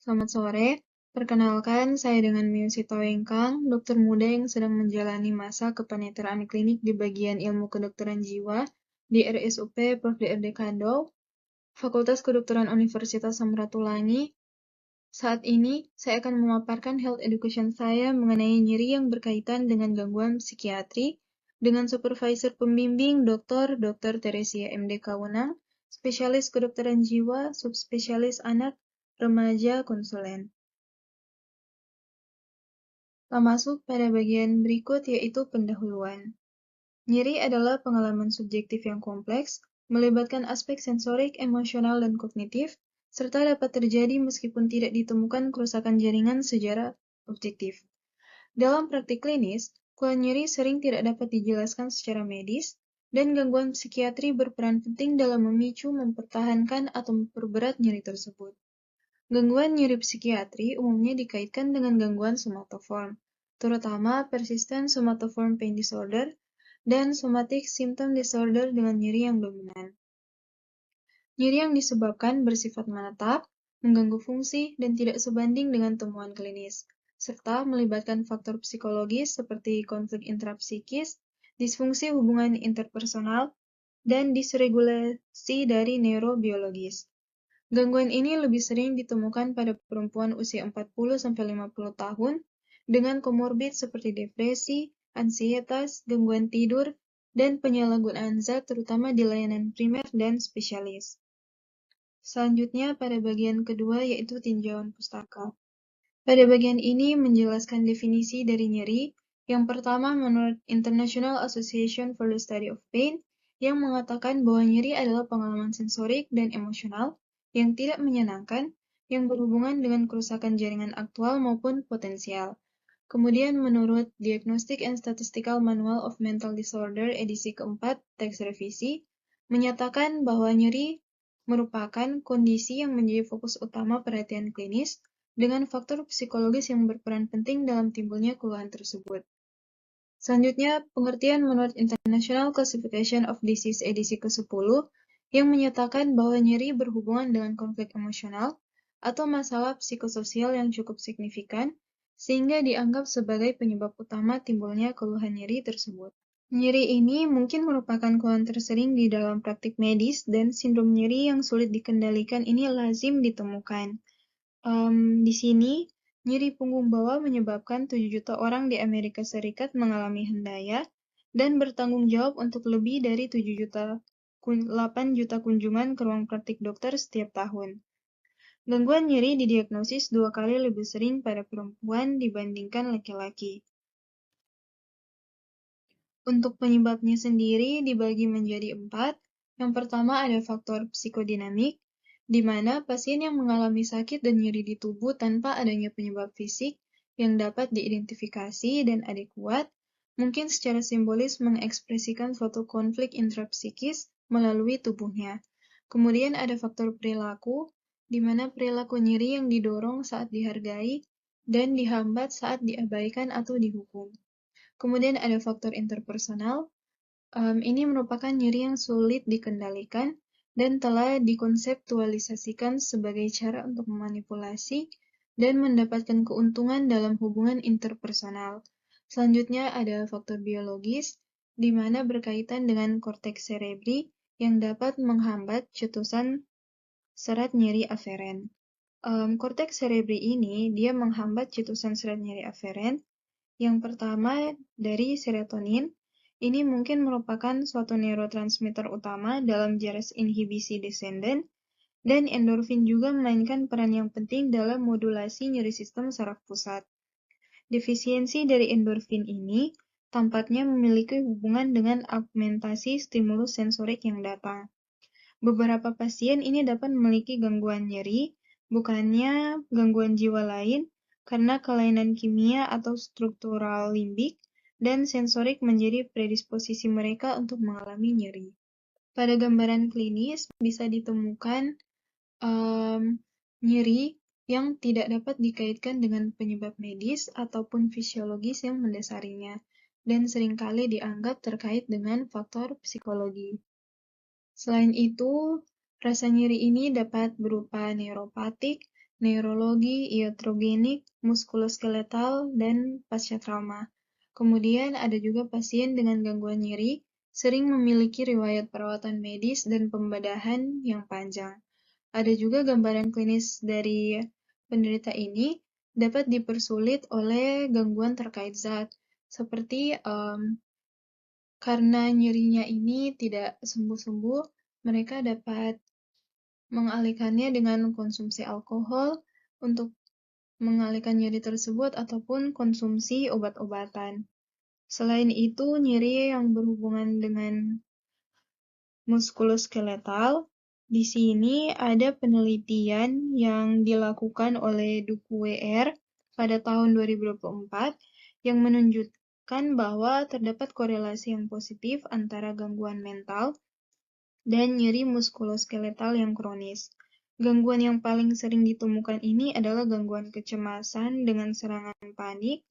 Selamat sore, perkenalkan saya dengan Miyosito Wengkang, dokter muda yang sedang menjalani masa kepenetraan klinik di bagian ilmu kedokteran jiwa di RSUP Prof. Dr. Kando, Fakultas Kedokteran Universitas Samratulangi. Saat ini, saya akan memaparkan health education saya mengenai nyeri yang berkaitan dengan gangguan psikiatri dengan supervisor pembimbing Dr. Teresia MD Kaunang, spesialis kedokteran jiwa, subspesialis anak, remaja, konsulen. Kita masuk pada bagian berikut yaitu pendahuluan. Nyeri adalah pengalaman subjektif yang kompleks, melibatkan aspek sensorik, emosional, dan kognitif, serta dapat terjadi meskipun tidak ditemukan kerusakan jaringan secara objektif. Dalam praktik klinis, keluhan nyeri sering tidak dapat dijelaskan secara medis, dan gangguan psikiatri berperan penting dalam memicu, mempertahankan, atau memperberat nyeri tersebut. Gangguan nyeri psikiatri umumnya dikaitkan dengan gangguan somatoform, terutama persistent somatoform pain disorder dan somatic symptom disorder dengan nyeri yang dominan. Nyeri yang disebabkan bersifat menetap, mengganggu fungsi, dan tidak sebanding dengan temuan klinis, serta melibatkan faktor psikologis seperti konflik intrapsikis, disfungsi hubungan interpersonal, dan disregulasi dari neurobiologis. Gangguan ini lebih sering ditemukan pada perempuan usia 40-50 tahun dengan komorbid seperti depresi, ansietas, gangguan tidur, dan penyalahgunaan zat terutama di layanan primer dan spesialis. Selanjutnya pada bagian kedua yaitu tinjauan pustaka. Pada bagian ini menjelaskan definisi dari nyeri. Yang pertama menurut International Association for the Study of Pain yang mengatakan bahwa nyeri adalah pengalaman sensorik dan emosional yang tidak menyenangkan yang berhubungan dengan kerusakan jaringan aktual maupun potensial. Kemudian menurut Diagnostic and Statistical Manual of Mental Disorder edisi keempat teks revisi menyatakan bahwa nyeri merupakan kondisi yang menjadi fokus utama perhatian klinis dengan faktor psikologis yang berperan penting dalam timbulnya keluhan tersebut. Selanjutnya, pengertian menurut International Classification of Disease edisi ke-10 yang menyatakan bahwa nyeri berhubungan dengan konflik emosional atau masalah psikososial yang cukup signifikan sehingga dianggap sebagai penyebab utama timbulnya keluhan nyeri tersebut. Nyeri ini mungkin merupakan keluhan tersering di dalam praktik medis dan sindrom nyeri yang sulit dikendalikan ini lazim ditemukan. Di sini, nyeri punggung bawah menyebabkan 7 juta orang di Amerika Serikat mengalami hendaya dan bertanggung jawab untuk lebih dari 8 juta kunjungan ke ruang praktik dokter setiap tahun. Gangguan nyeri didiagnosis 2 kali lebih sering pada perempuan dibandingkan laki-laki. Untuk penyebabnya sendiri dibagi menjadi 4. Yang pertama ada faktor psikodinamik, di mana pasien yang mengalami sakit dan nyeri di tubuh tanpa adanya penyebab fisik yang dapat diidentifikasi dan adekuat, mungkin secara simbolis mengekspresikan suatu konflik intrapsikis melalui tubuhnya. Kemudian ada faktor perilaku, di mana perilaku nyeri yang didorong saat dihargai dan dihambat saat diabaikan atau dihukum. Kemudian ada faktor interpersonal, ini merupakan nyeri yang sulit dikendalikan dan telah dikonseptualisasikan sebagai cara untuk memanipulasi dan mendapatkan keuntungan dalam hubungan interpersonal. Selanjutnya ada faktor biologis, di mana berkaitan dengan korteks cerebri yang dapat menghambat cetusan serat nyeri aferen. Korteks cerebri ini dia menghambat cetusan serat nyeri aferen. Yang pertama dari serotonin. Ini mungkin merupakan suatu neurotransmitter utama dalam jaris inhibisi descendant, dan endorfin juga memainkan peran yang penting dalam modulasi nyeri sistem saraf pusat. Defisiensi dari endorfin ini tampaknya memiliki hubungan dengan augmentasi stimulus sensorik yang datang. Beberapa pasien ini dapat memiliki gangguan nyeri, bukannya gangguan jiwa lain, karena kelainan kimia atau struktural limbik dan sensorik menjadi predisposisi mereka untuk mengalami nyeri. Pada gambaran klinis bisa ditemukan nyeri yang tidak dapat dikaitkan dengan penyebab medis ataupun fisiologis yang mendasarinya, dan seringkali dianggap terkait dengan faktor psikologi. Selain itu, rasa nyeri ini dapat berupa neuropatik neurologi, iatrogenik, muskuloskeletal, dan pasca trauma. Kemudian ada juga pasien dengan gangguan nyeri, sering memiliki riwayat perawatan medis dan pembedahan yang panjang. Ada juga gambaran klinis dari penderita ini dapat dipersulit oleh gangguan terkait zat, seperti karena nyerinya ini tidak sembuh-sembuh, mereka dapat mengalihkannya dengan konsumsi alkohol untuk mengalihkan nyeri tersebut ataupun konsumsi obat-obatan. Selain itu, nyeri yang berhubungan dengan muskuloskeletal, di sini ada penelitian yang dilakukan oleh Duku WR pada tahun 2024 yang menunjukkan bahwa terdapat korelasi yang positif antara gangguan mental dan nyeri muskuloskeletal yang kronis. Gangguan yang paling sering ditemukan ini adalah gangguan kecemasan dengan serangan panik,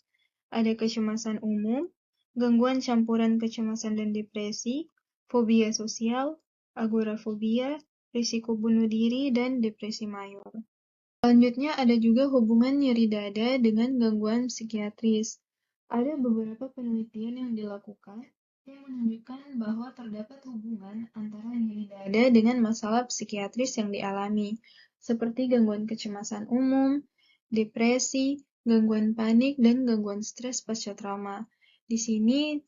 ada kecemasan umum, gangguan campuran kecemasan dan depresi, fobia sosial, agorafobia, risiko bunuh diri, dan depresi mayor. Selanjutnya ada juga hubungan nyeri dada dengan gangguan psikiatris. Ada beberapa penelitian yang dilakukan yang menunjukkan bahwa terdapat hubungan antara nyeri dada dengan masalah psikiatris yang dialami, seperti gangguan kecemasan umum, depresi, gangguan panik, dan gangguan stres pasca trauma. Di sini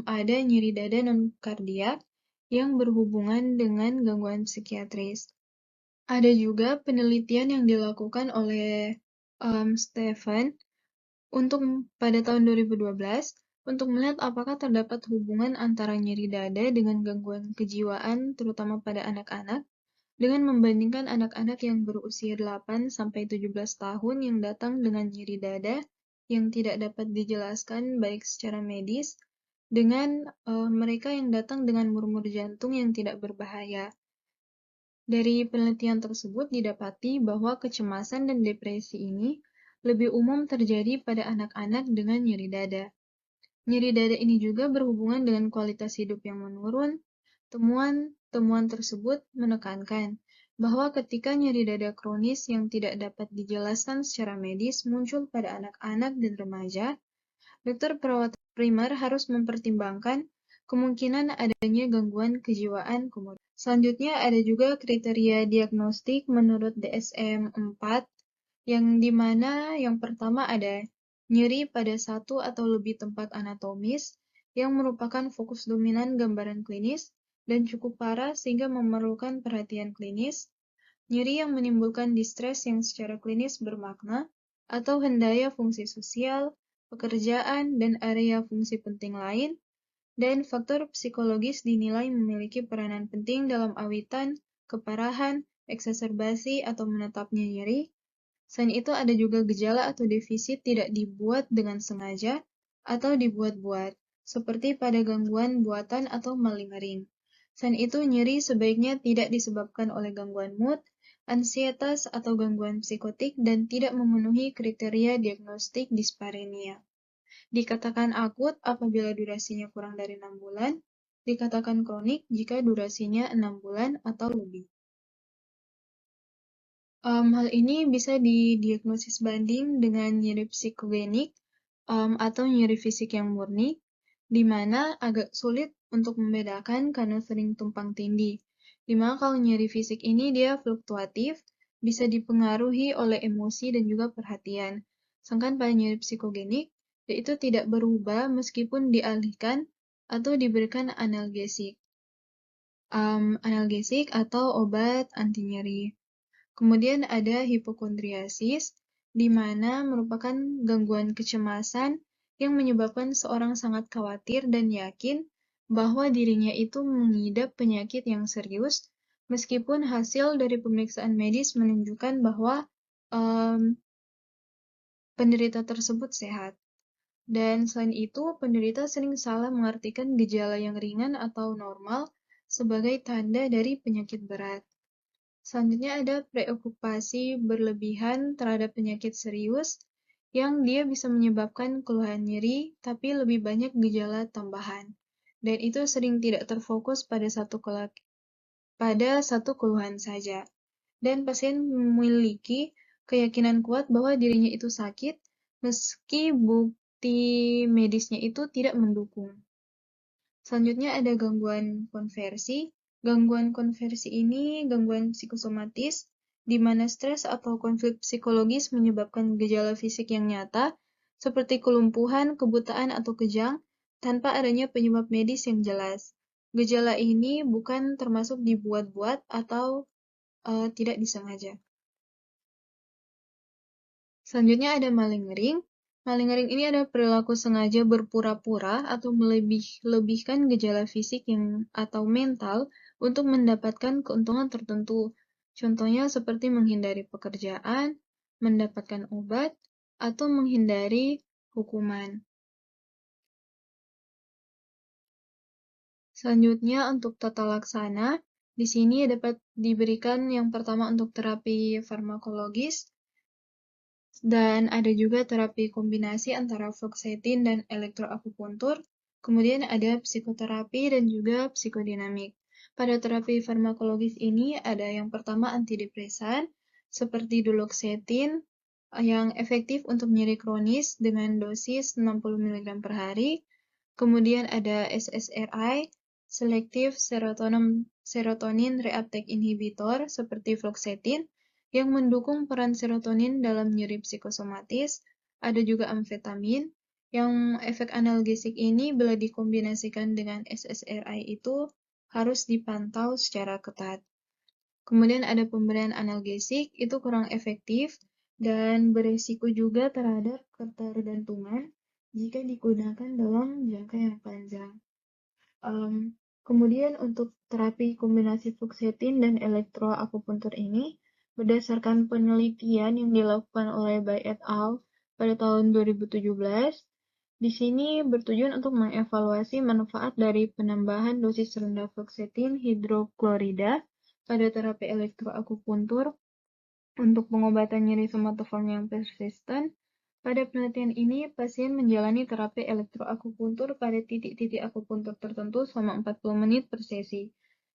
ada nyeri dada non-kardiak yang berhubungan dengan gangguan psikiatris. Ada juga penelitian yang dilakukan oleh Stephen pada tahun 2012 untuk melihat apakah terdapat hubungan antara nyeri dada dengan gangguan kejiwaan terutama pada anak-anak dengan membandingkan anak-anak yang berusia 8-17 tahun yang datang dengan nyeri dada yang tidak dapat dijelaskan baik secara medis dengan mereka yang datang dengan murmur jantung yang tidak berbahaya. Dari penelitian tersebut didapati bahwa kecemasan dan depresi ini lebih umum terjadi pada anak-anak dengan nyeri dada. Nyeri dada ini juga berhubungan dengan kualitas hidup yang menurun. Temuan tersebut menekankan bahwa ketika nyeri dada kronis yang tidak dapat dijelaskan secara medis muncul pada anak-anak dan remaja, dokter perawat primer harus mempertimbangkan kemungkinan adanya gangguan kejiwaan komorbid. Selanjutnya ada juga kriteria diagnostik menurut DSM-4 yang dimana yang pertama ada nyeri pada satu atau lebih tempat anatomis yang merupakan fokus dominan gambaran klinis dan cukup parah sehingga memerlukan perhatian klinis, nyeri yang menimbulkan distres yang secara klinis bermakna, atau hendaya fungsi sosial, pekerjaan, dan area fungsi penting lain, dan faktor psikologis dinilai memiliki peranan penting dalam awitan, keparahan, eksaserbasi, atau menetapnya nyeri. Selain itu ada juga gejala atau defisit tidak dibuat dengan sengaja atau dibuat-buat, seperti pada gangguan buatan atau malingering. Selain itu, nyeri sebaiknya tidak disebabkan oleh gangguan mood, ansietas, atau gangguan psikotik dan tidak memenuhi kriteria diagnostik dispareunia. Dikatakan akut apabila durasinya kurang dari 6 bulan, dikatakan kronik jika durasinya 6 bulan atau lebih. Hal ini bisa didiagnosis banding dengan nyeri psikogenik atau nyeri fisik yang murni, di mana agak sulit untuk membedakan karena sering tumpang tindih. Di mana kalau nyeri fisik ini dia fluktuatif, bisa dipengaruhi oleh emosi dan juga perhatian. Sedangkan pada nyeri psikogenik, itu tidak berubah meskipun dialihkan atau diberikan analgesik. Analgesik atau obat anti nyeri. Kemudian ada hipokondriasis, di mana merupakan gangguan kecemasan yang menyebabkan seorang sangat khawatir dan yakin bahwa dirinya itu mengidap penyakit yang serius, meskipun hasil dari pemeriksaan medis menunjukkan bahwa penderita tersebut sehat. Dan selain itu, penderita sering salah mengartikan gejala yang ringan atau normal sebagai tanda dari penyakit berat. Selanjutnya ada preokupasi berlebihan terhadap penyakit serius yang dia bisa menyebabkan keluhan nyeri, tapi lebih banyak gejala tambahan. Dan itu sering tidak terfokus pada satu keluhan saja. Dan pasien memiliki keyakinan kuat bahwa dirinya itu sakit, meski bukti medisnya itu tidak mendukung. Selanjutnya ada gangguan konversi. Gangguan konversi ini gangguan psikosomatis, di mana stres atau konflik psikologis menyebabkan gejala fisik yang nyata, seperti kelumpuhan, kebutaan, atau kejang, tanpa adanya penyebab medis yang jelas. Gejala ini bukan termasuk dibuat-buat atau tidak disengaja. Selanjutnya ada malingering. Malingering ini ada perilaku sengaja berpura-pura atau melebih-lebihkan gejala fisik atau mental untuk mendapatkan keuntungan tertentu. Contohnya seperti menghindari pekerjaan, mendapatkan obat, atau menghindari hukuman. Selanjutnya untuk tata laksana, di sini dapat diberikan yang pertama untuk terapi farmakologis, dan ada juga terapi kombinasi antara fluoxetine dan elektroakupuntur, kemudian ada psikoterapi dan juga psikodinamik. Pada terapi farmakologis ini ada yang pertama antidepresan, seperti duloxetine, yang efektif untuk nyeri kronis dengan dosis 60 mg per hari. Kemudian ada SSRI, Selective Serotonin Reuptake Inhibitor, seperti fluoxetine, yang mendukung peran serotonin dalam nyeri psikosomatis. Ada juga amfetamin, yang efek analgesik ini bila dikombinasikan dengan SSRI itu harus dipantau secara ketat. Kemudian ada pemberian analgesik, itu kurang efektif dan beresiko juga terhadap ketergantungan jika digunakan dalam jangka yang panjang. Kemudian untuk terapi kombinasi fluoxetine dan elektroakupuntur ini, berdasarkan penelitian yang dilakukan oleh Bai et al. Pada tahun 2017, di sini bertujuan untuk mengevaluasi manfaat dari penambahan dosis rendah fluoxetine hidroklorida pada terapi elektroakupuntur untuk pengobatan nyeri somatoform yang persisten. Pada penelitian ini, pasien menjalani terapi elektroakupuntur pada titik-titik akupuntur tertentu selama 40 menit per sesi,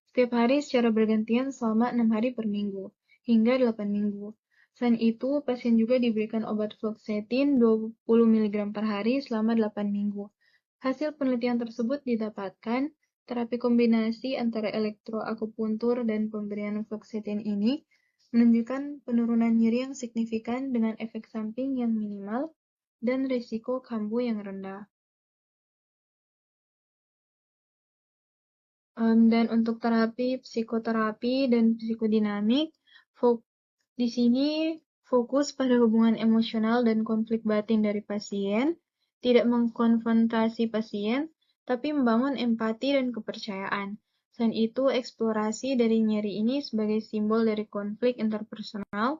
setiap hari secara bergantian selama 6 hari per minggu, hingga 8 minggu. Selain itu, pasien juga diberikan obat fluoxetine 20 mg per hari selama 8 minggu. Hasil penelitian tersebut didapatkan, terapi kombinasi antara elektroakupuntur dan pemberian fluoxetine ini menunjukkan penurunan nyeri yang signifikan dengan efek samping yang minimal dan risiko kambuh yang rendah. Dan untuk terapi psikoterapi dan psikodinamik, di sini fokus pada hubungan emosional dan konflik batin dari pasien, tidak mengkonfrontasi pasien, tapi membangun empati dan kepercayaan. Selain itu, eksplorasi dari nyeri ini sebagai simbol dari konflik interpersonal.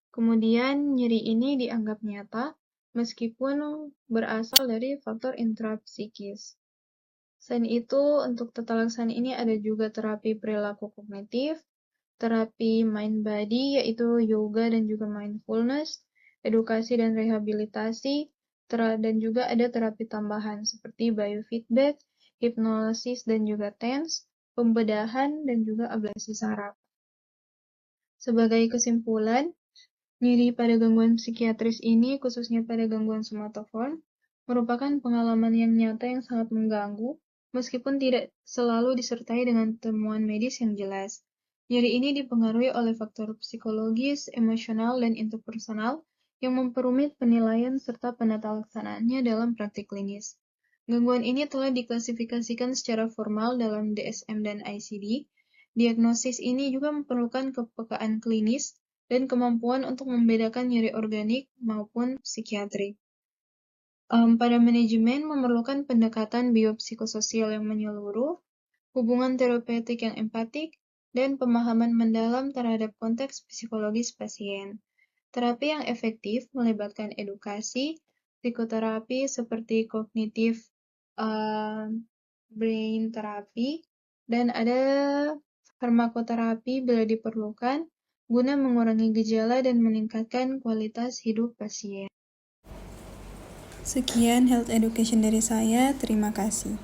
Kemudian, nyeri ini dianggap nyata, meskipun berasal dari faktor intrapsikis. Selain itu, untuk tata laksana ini ada juga terapi perilaku kognitif, terapi mind body, yaitu yoga dan juga mindfulness, edukasi dan rehabilitasi, dan juga ada terapi tambahan seperti biofeedback, hipnosis dan juga TENS, pembedahan, dan juga ablasi saraf. Sebagai kesimpulan, nyeri pada gangguan psikiatris ini, khususnya pada gangguan somatoform, merupakan pengalaman yang nyata yang sangat mengganggu, meskipun tidak selalu disertai dengan temuan medis yang jelas. Nyeri ini dipengaruhi oleh faktor psikologis, emosional, dan interpersonal yang memperumit penilaian serta penata laksanaannya dalam praktik klinis. Gangguan ini telah diklasifikasikan secara formal dalam DSM dan ICD. Diagnosis ini juga memerlukan kepekaan klinis dan kemampuan untuk membedakan nyeri organik maupun psikiatrik. Pada manajemen memerlukan pendekatan biopsikososial yang menyeluruh, hubungan terapeutik yang empatik, dan pemahaman mendalam terhadap konteks psikologis pasien. Terapi yang efektif melibatkan edukasi, psikoterapi seperti kognitif brain therapy, dan ada farmakoterapi bila diperlukan, guna mengurangi gejala dan meningkatkan kualitas hidup pasien. Sekian health education dari saya, terima kasih.